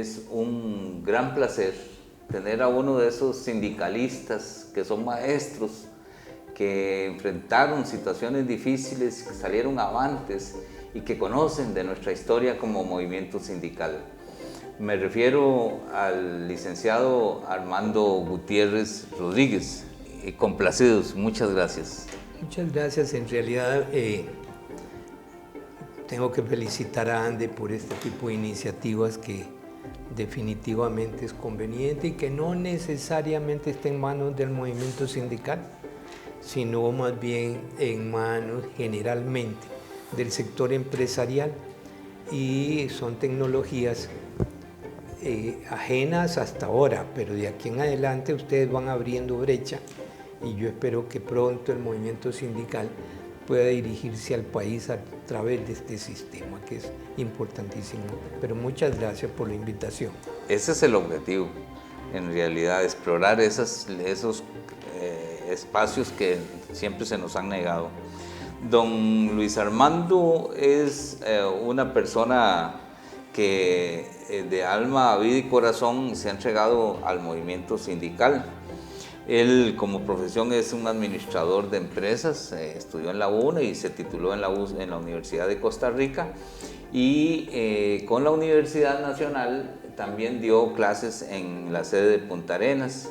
es un gran placer tener a uno de esos sindicalistas que son maestros, que enfrentaron situaciones difíciles, que salieron avantes y que conocen de nuestra historia como movimiento sindical. Me refiero al licenciado Armando Gutiérrez Rodríguez. Complacidos, muchas gracias. Muchas gracias. En realidad tengo que felicitar a ANDE por este tipo de iniciativas que definitivamente es conveniente y que no necesariamente está en manos del movimiento sindical, sino más bien en manos generalmente del sector empresarial, y son tecnologías ajenas hasta ahora, pero de aquí en adelante ustedes van abriendo brecha y yo espero que pronto el movimiento sindical pueda dirigirse al país a través de este sistema, que es importantísimo. Pero muchas gracias por la invitación. Ese es el objetivo, en realidad, explorar esos espacios que siempre se nos han negado. Don Luis Armando es una persona que de alma, vida y corazón se ha entregado al movimiento sindical. Él como profesión es un administrador de empresas, estudió en la UNE y se tituló en la Universidad de Costa Rica, y con la Universidad Nacional también dio clases en la sede de Punta Arenas.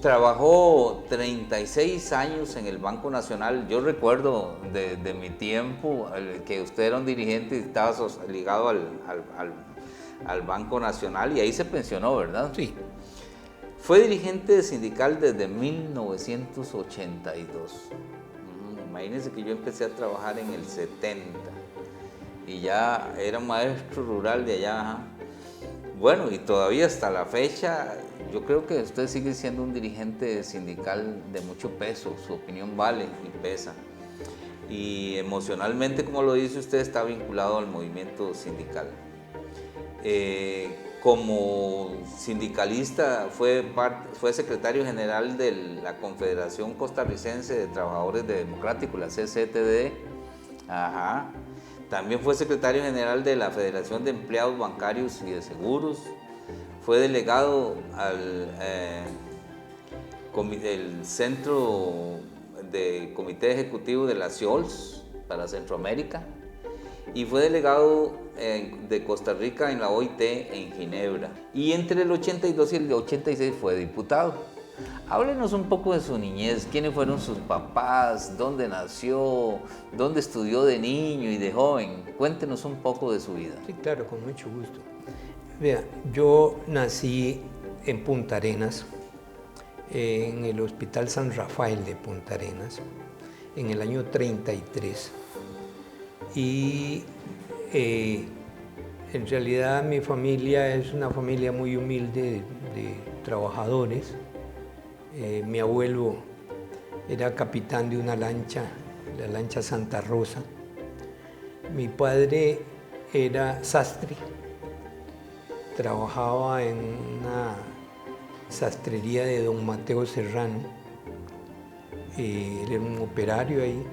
Trabajó 36 años en el Banco Nacional. Yo recuerdo de mi tiempo que usted era un dirigente y estaba ligado al Banco Nacional, y ahí se pensionó, ¿verdad? Sí. Fue dirigente sindical desde 1982. Imagínense que yo empecé a trabajar en el 70 y ya era maestro rural de allá. Bueno, y todavía hasta la fecha, yo creo que usted sigue siendo un dirigente sindical de mucho peso. Su opinión vale y pesa. Y emocionalmente, como lo dice usted, está vinculado al movimiento sindical. Como sindicalista fue secretario general de la Confederación Costarricense de Trabajadores Democráticos, la CCTD. Ajá. También fue secretario general de la Federación de Empleados Bancarios y de Seguros. Fue delegado del Centro de Comité Ejecutivo de la CIOLS para Centroamérica. Y fue delegado de Costa Rica en la OIT en Ginebra. Y entre el 82 y el 86 fue diputado. Háblenos un poco de su niñez. ¿Quiénes fueron sus papás? ¿Dónde nació? ¿Dónde estudió de niño y de joven? Cuéntenos un poco de su vida. Sí, claro, con mucho gusto. Vea, yo nací en Punta Arenas, en el Hospital San Rafael de Punta Arenas, en el año 33. Y en realidad mi familia es una familia muy humilde de trabajadores. Mi abuelo era capitán de una lancha, la lancha Santa Rosa. Mi padre era sastre, trabajaba en una sastrería de don Mateo Serrano. Él era un operario ahí.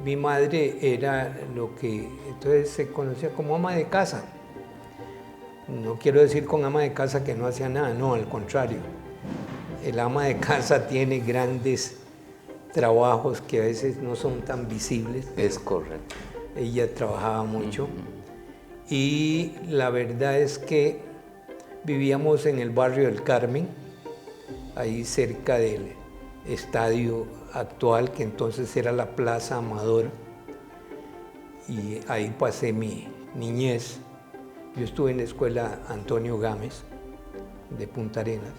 Mi madre era lo que entonces se conocía como ama de casa. No quiero decir con ama de casa que no hacía nada, no, al contrario. El ama de casa tiene grandes trabajos que a veces no son tan visibles. Es correcto. Ella trabajaba mucho. Y la verdad es que vivíamos en el barrio del Carmen, ahí cerca del estadio actual, que entonces era la Plaza Amador, y ahí pasé mi niñez. Yo estuve en la escuela Antonio Gámez de Punta Arenas,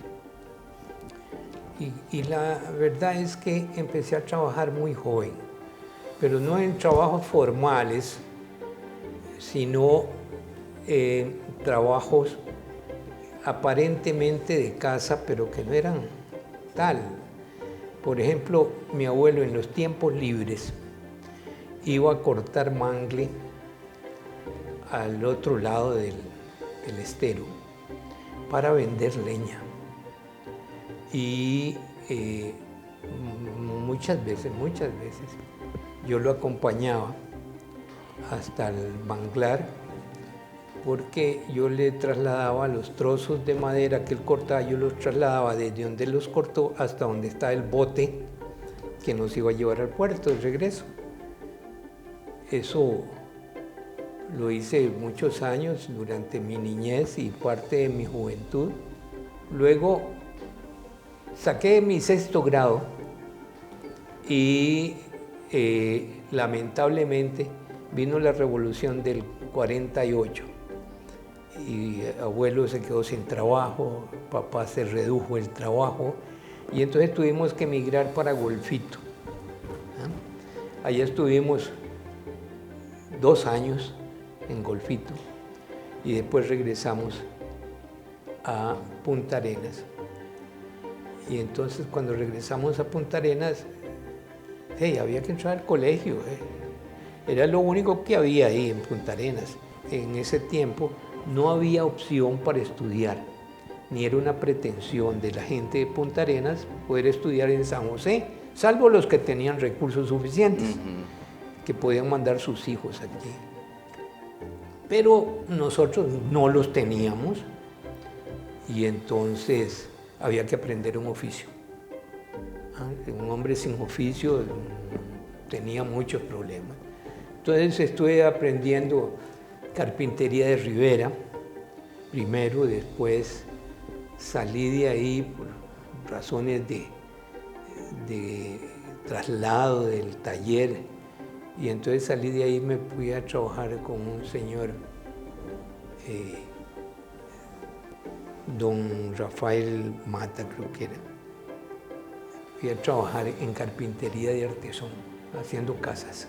y la verdad es que empecé a trabajar muy joven, pero no en trabajos formales, sino trabajos aparentemente de casa, pero que no eran tal. Por ejemplo, mi abuelo en los tiempos libres iba a cortar mangle al otro lado del estero para vender leña. Y muchas veces, yo lo acompañaba hasta el manglar porque yo le trasladaba los trozos de madera que él cortaba, yo los trasladaba desde donde los cortó hasta donde está el bote que nos iba a llevar al puerto de regreso. Eso lo hice muchos años durante mi niñez y parte de mi juventud. Luego saqué mi 6º grado y lamentablemente vino la revolución del 48 y abuelo se quedó sin trabajo, papá se redujo el trabajo y entonces tuvimos que emigrar para Golfito. Allá estuvimos 2 años en Golfito y después regresamos a Punta Arenas. Y entonces cuando regresamos a Punta Arenas, había que entrar al colegio. Era lo único que había ahí en Punta Arenas. En ese tiempo no había opción para estudiar, ni era una pretensión de la gente de Punta Arenas poder estudiar en San José, salvo los que tenían recursos suficientes, que podían mandar sus hijos aquí. Pero nosotros no los teníamos y entonces había que aprender un oficio. Un hombre sin oficio tenía muchos problemas. Entonces estuve aprendiendo carpintería de Rivera, primero, después salí de ahí por razones de traslado del taller y entonces salí de ahí y me fui a trabajar con un señor, don Rafael Mata creo que era. Fui a trabajar en carpintería de artesón, haciendo casas.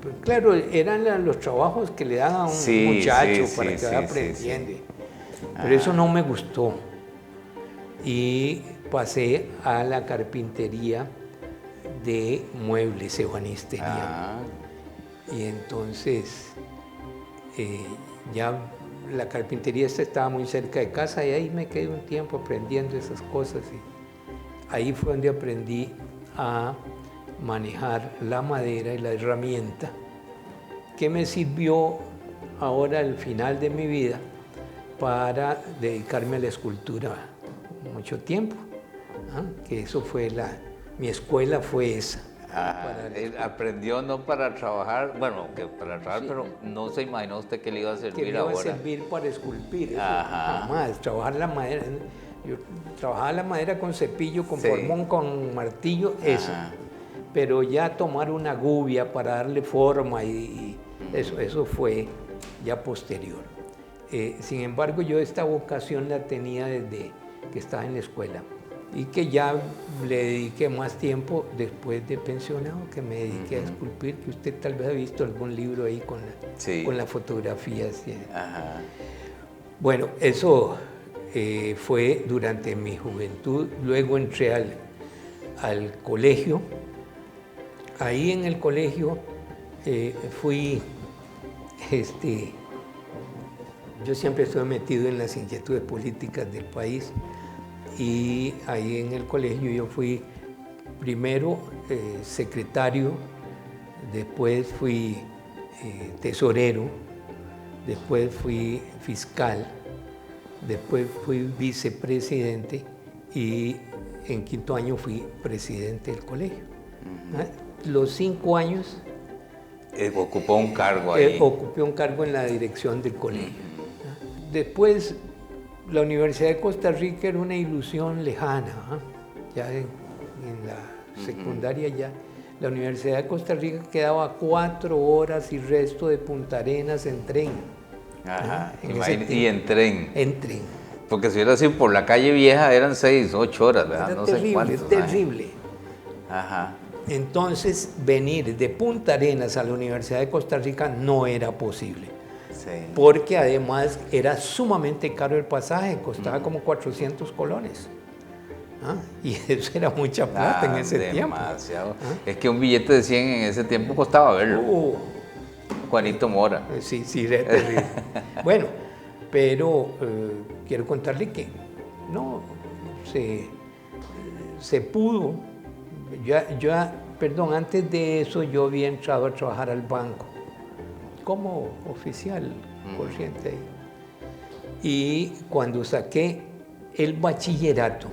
Pues claro, eran los trabajos que le dan a un muchacho para que vaya aprendiendo. Pero eso no me gustó. Y pasé a la carpintería de muebles, ebanistería. Y entonces ya la carpintería estaba muy cerca de casa y ahí me quedé un tiempo aprendiendo esas cosas. Y ahí fue donde aprendí a manejar la madera y la herramienta que me sirvió ahora al final de mi vida para dedicarme a la escultura mucho tiempo, que eso fue mi escuela fue esa. Aprendió no para trabajar, bueno, que para trabajar, sí, pero no se imaginó usted que le iba a servir que me ahora. iba a servir para esculpir, eso, jamás, trabajar la madera. Yo trabajaba la madera con cepillo, con formón, con martillo, eso. Pero ya tomar una gubia para darle forma y eso fue ya posterior. Sin embargo, yo esta vocación la tenía desde que estaba en la escuela y que ya le dediqué más tiempo después de pensionado, que me dediqué a esculpir, que usted tal vez ha visto algún libro ahí con las fotografías. Bueno, eso fue durante mi juventud. Luego entré al colegio. Ahí en el colegio fui, yo siempre estuve metido en las inquietudes políticas del país y ahí en el colegio yo fui primero secretario, después fui tesorero, después fui fiscal, después fui vicepresidente y en 5º año fui presidente del colegio. Los 5 años ocupó un cargo ahí. Ocupé un cargo en la dirección del colegio. Después, la Universidad de Costa Rica era una ilusión lejana. Ya en la secundaria ya. La Universidad de Costa Rica quedaba a 4 horas y resto de Punta Arenas en tren. Y en tren. En tren. Porque si hubiera sido por la calle vieja eran 6, 8 horas, ¿verdad? Era no terrible, sé cuántos. terrible. Entonces, venir de Punta Arenas a la Universidad de Costa Rica no era posible. Porque además era sumamente caro el pasaje, costaba como 400 colones. Y eso era mucha plata en ese tiempo. Es que un billete de 100 en ese tiempo costaba verlo. Juanito Mora. Sí, era terrible. Bueno, pero quiero contarle que no, se pudo. Perdón, antes de eso yo había entrado a trabajar al banco como oficial corriente ahí. Y cuando saqué el bachillerato,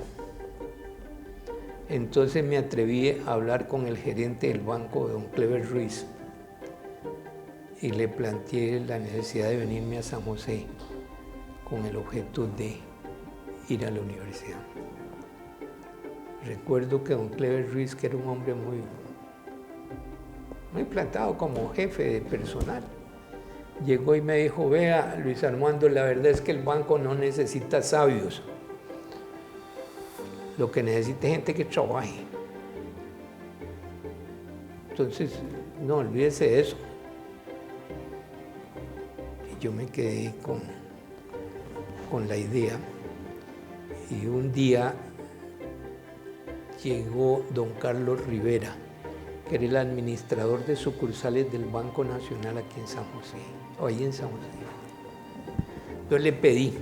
entonces me atreví a hablar con el gerente del banco, don Clever Ruiz, y le planteé la necesidad de venirme a San José con el objeto de ir a la universidad. Recuerdo que don Clever Ruiz, que era un hombre muy plantado como jefe de personal, llegó y me dijo: vea, Luis Armando, la verdad es que el banco no necesita sabios. Lo que necesita es gente que trabaje. Entonces, no, olvídese de eso. Y yo me quedé con la idea. Y un día llegó don Carlos Rivera, que era el administrador de sucursales del Banco Nacional aquí en San José, o ahí en San José. Yo le pedí,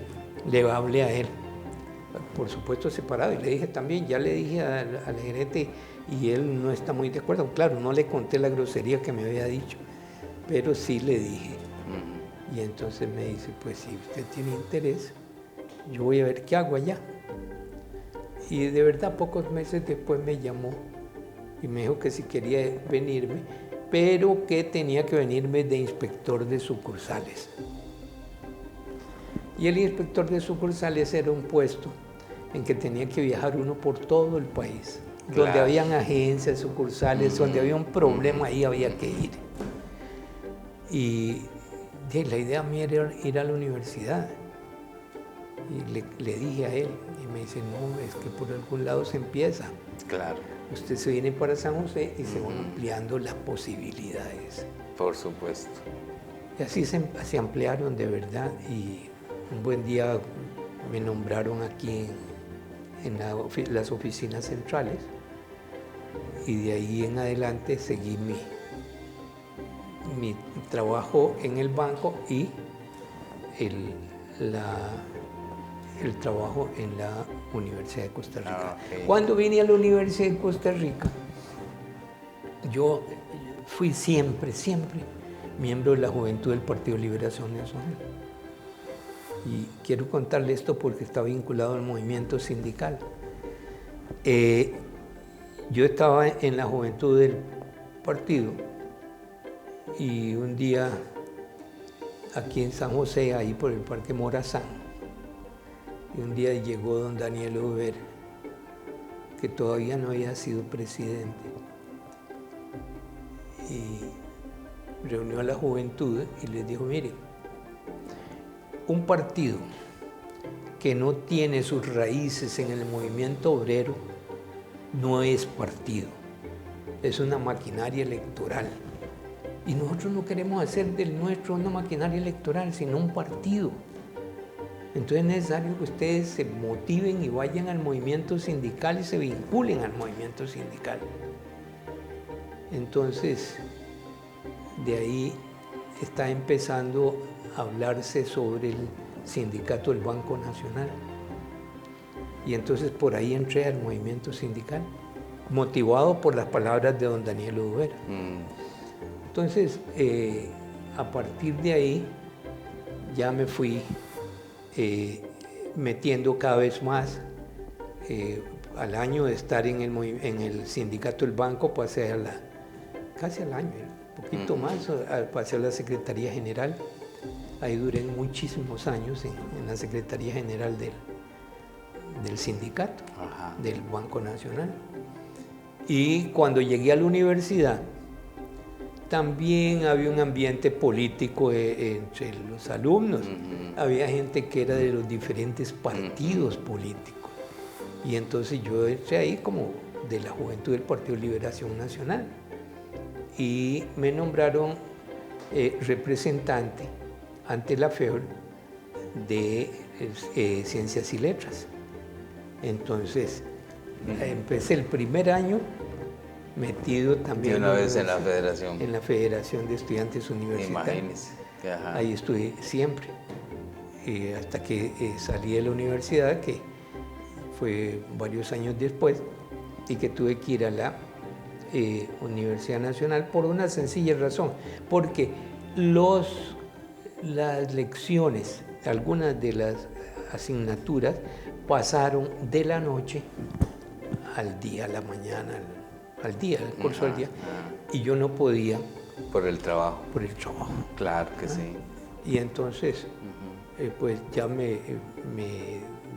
le hablé a él, por supuesto separado, y le dije también, ya le dije al gerente, y él no está muy de acuerdo. Claro, no le conté la grosería que me había dicho, pero sí le dije. Y entonces me dice: pues si usted tiene interés, yo voy a ver qué hago allá. Y de verdad, pocos meses después me llamó y me dijo que si quería venirme, pero que tenía que venirme de inspector de sucursales. Y el inspector de sucursales era un puesto en que tenía que viajar uno por todo el país. Claro. Donde habían agencias, sucursales, donde había un problema, ahí había que ir. Y la idea mía era ir a la universidad. Y le dije a él, y me dice: no, es que por algún lado se empieza. Claro. Usted se viene para San José y se van ampliando las posibilidades. Por supuesto. Y así se ampliaron de verdad, y un buen día me nombraron aquí en las oficinas centrales, y de ahí en adelante seguí mi trabajo en el banco y el trabajo en la Universidad de Costa Rica. Okay. Cuando vine a la Universidad de Costa Rica, yo fui siempre miembro de la Juventud del Partido de Liberación Nacional. Y quiero contarle esto porque está vinculado al movimiento sindical. Yo estaba en la Juventud del partido, y un día aquí en San José, ahí por el Parque Morazán, y un día llegó don Daniel Ober, que todavía no había sido presidente, y reunió a la juventud y les dijo: mire, un partido que no tiene sus raíces en el movimiento obrero no es partido, es una maquinaria electoral. Y nosotros no queremos hacer del nuestro una maquinaria electoral, sino un partido. Entonces es necesario que ustedes se motiven y vayan al movimiento sindical y se vinculen al movimiento sindical. Entonces, de ahí está empezando a hablarse sobre el sindicato del Banco Nacional. Y entonces por ahí entré al movimiento sindical, motivado por las palabras de don Daniel Udubera. Entonces, a partir de ahí, ya me fui metiendo cada vez más. Al año de estar en el sindicato del banco, pasé casi al año, un poquito más, pasé a la Secretaría General. Ahí duré muchísimos años en la Secretaría General del sindicato, del Banco Nacional. Y cuando llegué a la universidad, también había un ambiente político entre los alumnos. Había gente que era de los diferentes partidos políticos. Y entonces yo entré ahí como de la Juventud del Partido de Liberación Nacional. Y me nombraron representante ante la FEOL de Ciencias y Letras. Entonces, empecé el primer año metido también. Y una vez en la Federación. En la Federación de Estudiantes Universitarios. Imagínese. Ahí estuve siempre. Hasta que salí de la universidad, que fue varios años después, y que tuve que ir a la Universidad Nacional por una sencilla razón, porque las lecciones, algunas de las asignaturas pasaron de la noche al día, a la mañana, al día, al curso del día, y yo no podía. Por el trabajo. Por el trabajo. Claro que sí. Y entonces, pues ya me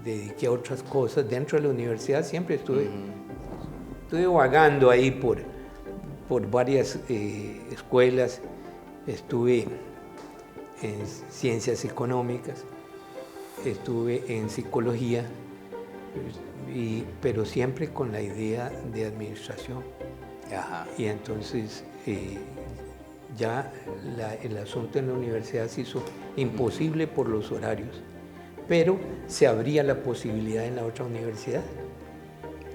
dediqué a otras cosas. Dentro de la universidad siempre estuve vagando ahí por varias escuelas. Estuve en ciencias económicas, estuve en psicología, pero siempre con la idea de administración. Ajá. Y entonces ya el asunto en la universidad se hizo imposible por los horarios, pero se abría la posibilidad en la otra universidad.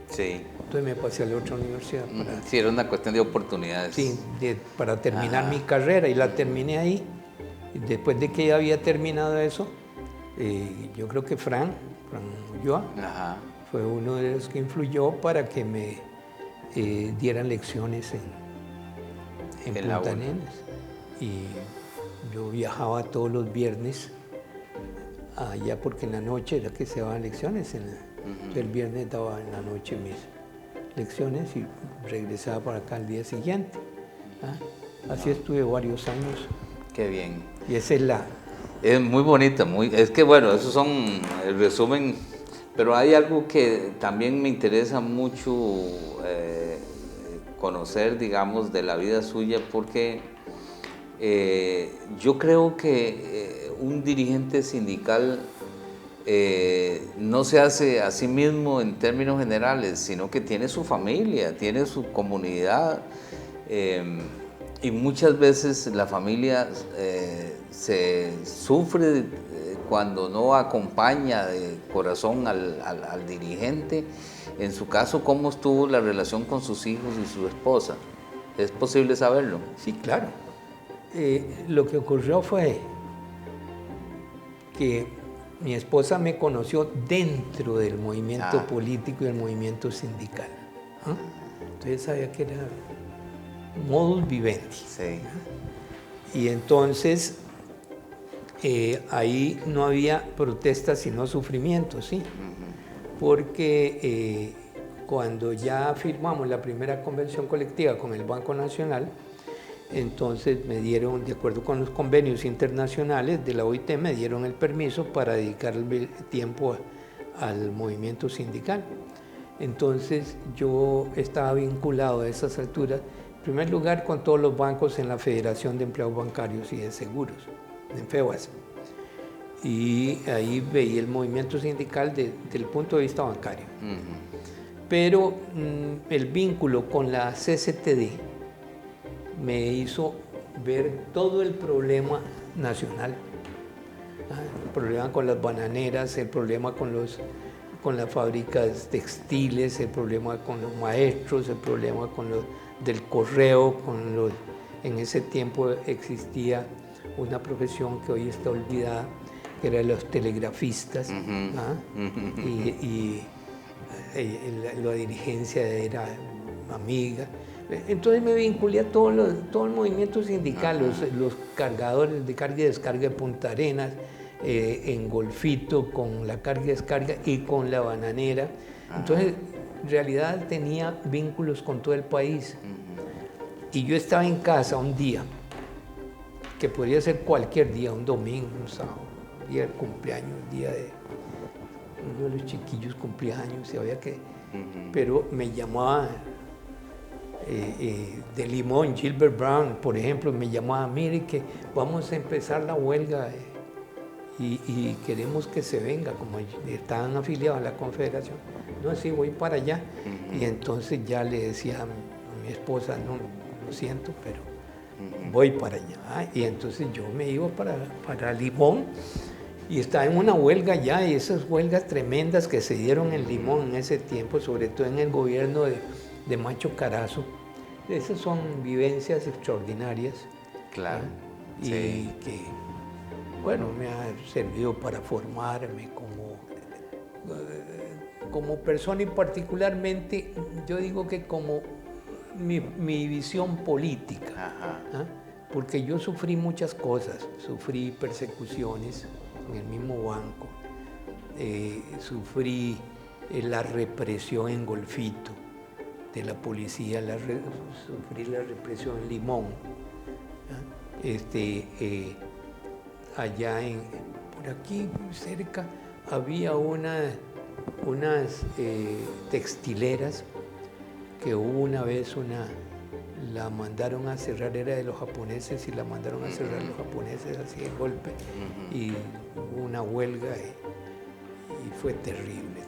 Sí. Entonces me pasé a la otra universidad. Sí, era una cuestión de oportunidades. Sí, para terminar mi carrera, y la terminé ahí. Después de que ya había terminado eso, yo creo que Fran Ulloa fue uno de los que influyó para que me dieran lecciones en Punta Arenas. Y yo viajaba todos los viernes allá, porque en la noche era que se daban lecciones. El viernes daba en la noche mis lecciones y regresaba para acá al día siguiente. Así estuve varios años. Qué bien. Y esa es Es muy bonita, es que bueno, esos son el resumen, pero hay algo que también me interesa mucho conocer, digamos, de la vida suya, porque yo creo que un dirigente sindical no se hace a sí mismo en términos generales, sino que tiene su familia, tiene su comunidad, y muchas veces la familia se sufre cuando no acompaña de corazón al dirigente. En su caso, ¿cómo estuvo la relación con sus hijos y su esposa? ¿Es posible saberlo? Sí, claro. Lo que ocurrió fue que mi esposa me conoció dentro del movimiento político y del movimiento sindical. Entonces sabía que era modus vivendi. Sí. Y entonces ahí no había protestas sino sufrimiento, ¿sí? Porque cuando ya firmamos la primera convención colectiva con el Banco Nacional, entonces me dieron, de acuerdo con los convenios internacionales de la OIT, me dieron el permiso para dedicar el tiempo al movimiento sindical. Entonces yo estaba vinculado a esas alturas, en primer lugar con todos los bancos en la Federación de Empleados Bancarios y de Seguros, en FEBAS. Y ahí veía el movimiento sindical desde el punto de vista bancario. Pero el vínculo con la CCTD me hizo ver todo el problema nacional. El problema con las bananeras, el problema con las fábricas textiles, el problema con los maestros, el problema con los del correo, en ese tiempo existía una profesión que hoy está olvidada, que era los telegrafistas, y la dirigencia era amiga. Entonces me vinculé a todo el movimiento sindical, los cargadores de carga y descarga de Punta Arenas, en Golfito con la carga y descarga y con la bananera. Entonces, en realidad tenía vínculos con todo el país. Y yo estaba en casa un día, que podría ser cualquier día, un domingo, un sábado, día del cumpleaños, día de uno de los chiquillos cumpleaños, pero me llamaba de Limón, Gilbert Brown, por ejemplo, me llamaba: mire que vamos a empezar la huelga y queremos que se venga, como estaban afiliados a la Confederación. No, sí, voy para allá. Y entonces ya le decía a mi esposa: no, lo siento, pero voy para allá. Y entonces yo me iba para Limón y estaba en una huelga ya, y esas huelgas tremendas que se dieron en Limón en ese tiempo, sobre todo en el gobierno de Macho Carazo. Esas son vivencias extraordinarias. Claro. Y que, bueno, me ha servido para formarme como persona, y particularmente yo digo que como mi visión política. porque yo sufrí muchas cosas, sufrí persecuciones en el mismo banco, sufrí la represión en Golfito de la policía, sufrí la represión en Limón, allá por aquí cerca había unas textileras que hubo una vez la mandaron a cerrar, era de los japoneses y la mandaron a cerrar los japoneses así de golpe y hubo una huelga y fue terrible.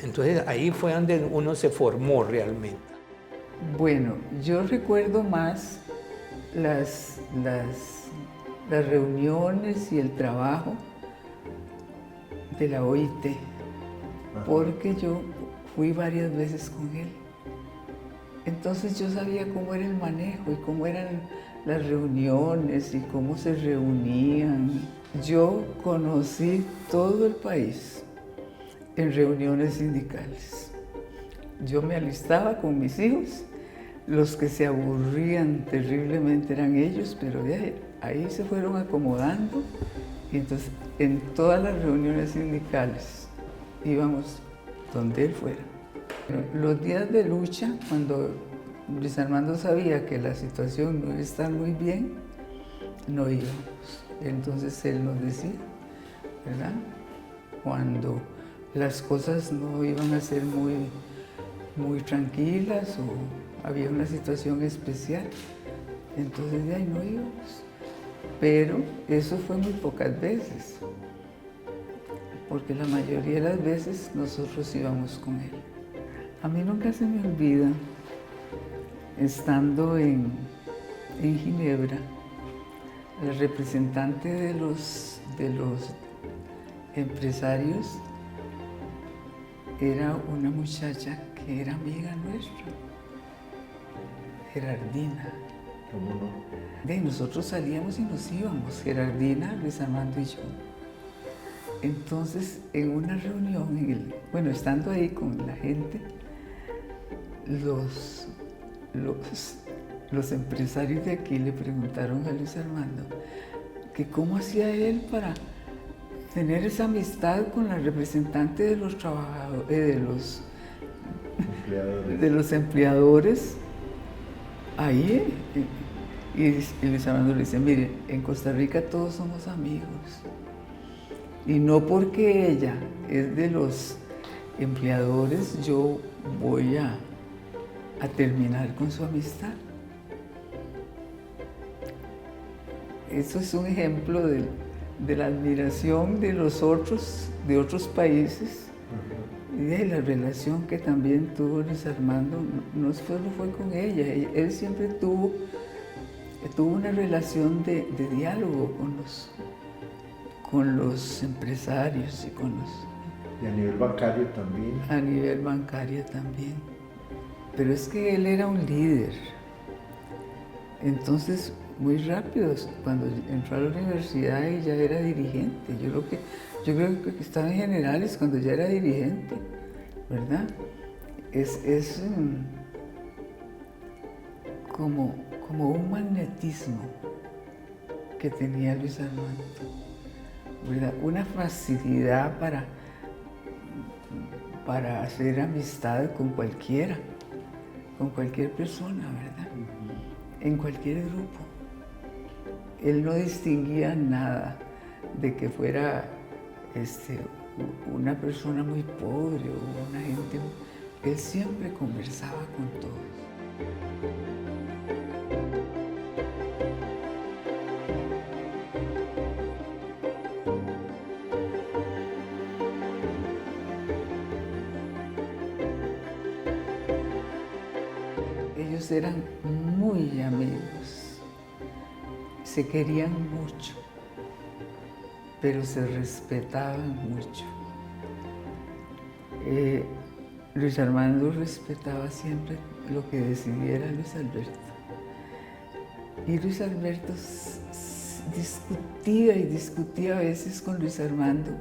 Entonces ahí fue donde uno se formó realmente. Bueno, yo recuerdo más las reuniones y el trabajo de la OIT, porque yo fui varias veces con él. Entonces yo sabía cómo era el manejo y cómo eran las reuniones y cómo se reunían. Yo conocí todo el país en reuniones sindicales. Yo me alistaba con mis hijos, los que se aburrían terriblemente eran ellos, pero de ahí se fueron acomodando y entonces en todas las reuniones sindicales íbamos donde él fuera. Los días de lucha, cuando Luis Armando sabía que la situación no iba a estar muy bien, no íbamos. Entonces él nos decía, ¿verdad? Cuando las cosas no iban a ser muy tranquilas o había una situación especial, entonces de ahí no íbamos. Pero eso fue muy pocas veces, porque la mayoría de las veces nosotros íbamos con él. A mí nunca se me olvida, estando en Ginebra, el representante de los empresarios era una muchacha que era amiga nuestra, Gerardina. ¿Cómo no? De nosotros salíamos y nos íbamos, Gerardina, Luis Armando y yo. Entonces, en una reunión, estando ahí con la gente, los empresarios de aquí le preguntaron a Luis Armando que cómo hacía él para tener esa amistad con la representante de los trabajadores, de los empleadores ahí. Y Luis Armando le dice, mire, en Costa Rica todos somos amigos. Y no porque ella es de los empleadores, yo voy a terminar con su amistad. Eso es un ejemplo de la admiración de los otros, de otros países, y de la relación que también tuvo Luis Armando. No solo fue con ella, él siempre tuvo una relación de diálogo con los empresarios y con los... Y a nivel bancario también. A nivel bancario también. Pero es que él era un líder. Entonces, muy rápido, cuando entró a la universidad y ya era dirigente. Yo creo que estaba en generales cuando ya era dirigente, ¿verdad? Es como un magnetismo que tenía Luis Armando, ¿verdad? Una facilidad para hacer amistad con cualquiera, con cualquier persona, ¿verdad? En cualquier grupo. Él no distinguía nada de que fuera una persona muy pobre o una gente... Él siempre conversaba con todos. Ellos eran muy amigos, se querían mucho, pero se respetaban mucho. Luis Armando respetaba siempre lo que decidiera Luis Alberto. Y Luis Alberto discutía a veces con Luis Armando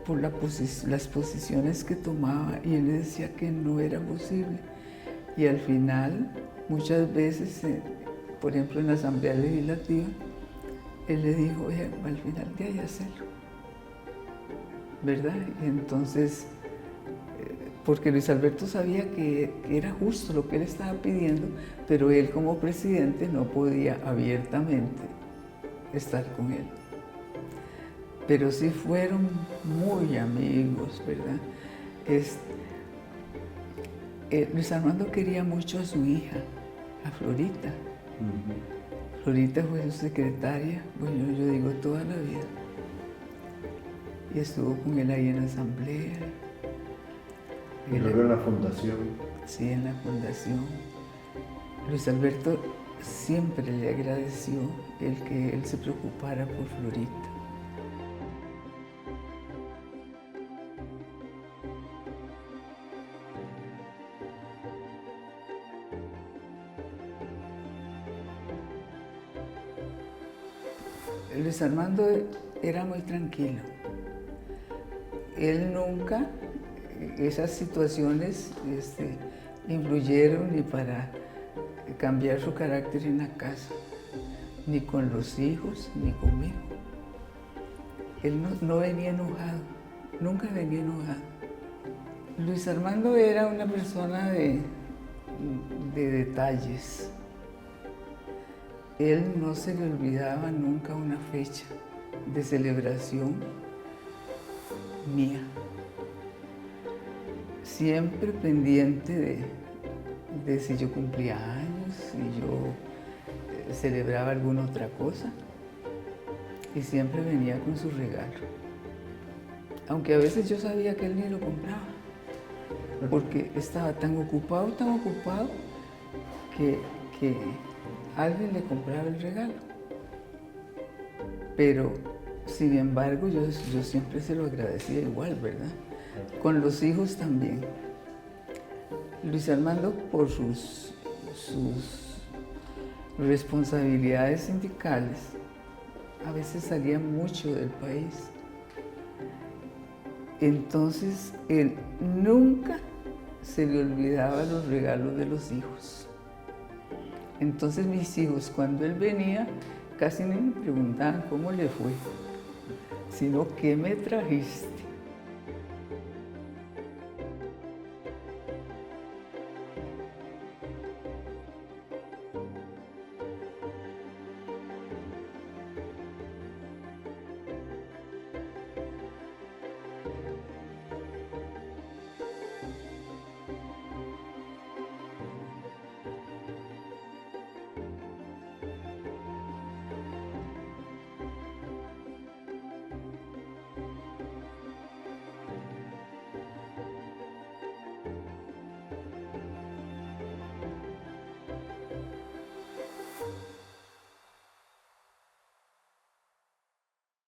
por las posiciones que tomaba, y él le decía que no era posible. Y al final, muchas veces por ejemplo, en la Asamblea Legislativa, él le dijo, oye, al final de ahí hacerlo, ¿verdad? Y entonces, porque Luis Alberto sabía que era justo lo que él estaba pidiendo, pero él como presidente no podía abiertamente estar con él. Pero sí fueron muy amigos, ¿verdad? Luis Armando quería mucho a su hija, a Florita. Florita fue su secretaria, bueno, yo digo toda la vida. Y estuvo con él ahí en la asamblea. Y luego en la fundación. Sí, en la fundación. Luis Alberto siempre le agradeció el que él se preocupara por Florita. Luis Armando era muy tranquilo. Él nunca, esas situaciones influyeron ni para cambiar su carácter en la casa, ni con los hijos, ni conmigo. Él no venía enojado, nunca venía enojado. Luis Armando era una persona de detalles. Él no se le olvidaba nunca una fecha de celebración mía. Siempre pendiente de si yo cumplía años, si yo celebraba alguna otra cosa. Y siempre venía con su regalo. Aunque a veces yo sabía que él ni lo compraba, porque estaba tan ocupado, que alguien le compraba el regalo. Pero, sin embargo, yo siempre se lo agradecía igual, ¿verdad? Con los hijos también. Luis Armando, por sus responsabilidades sindicales, a veces salía mucho del país. Entonces, él nunca se le olvidaba los regalos de los hijos. Entonces mis hijos, cuando él venía, casi ni me preguntaban cómo le fue, sino qué me trajiste.